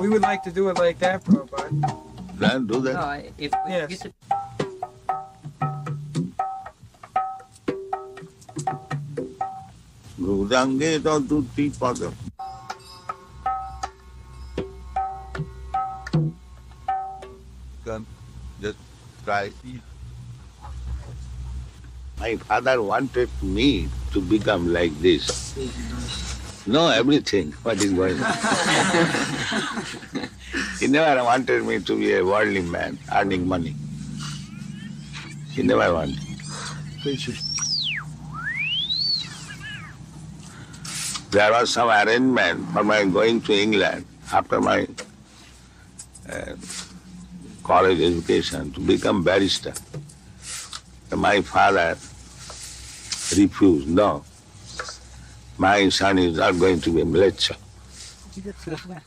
We would like to do it like that, Prabhupada. Then do that. No, if we Yes. get it, Rudange tutti padam. Come, just try. My father wanted me to become like this. Know everything, what is going on. He never wanted me to be a worldly man, earning money. He never wanted. There was some arrangement for my going to England after my college education to become barrister. My father refused. No, my son is not going to be a lecturer.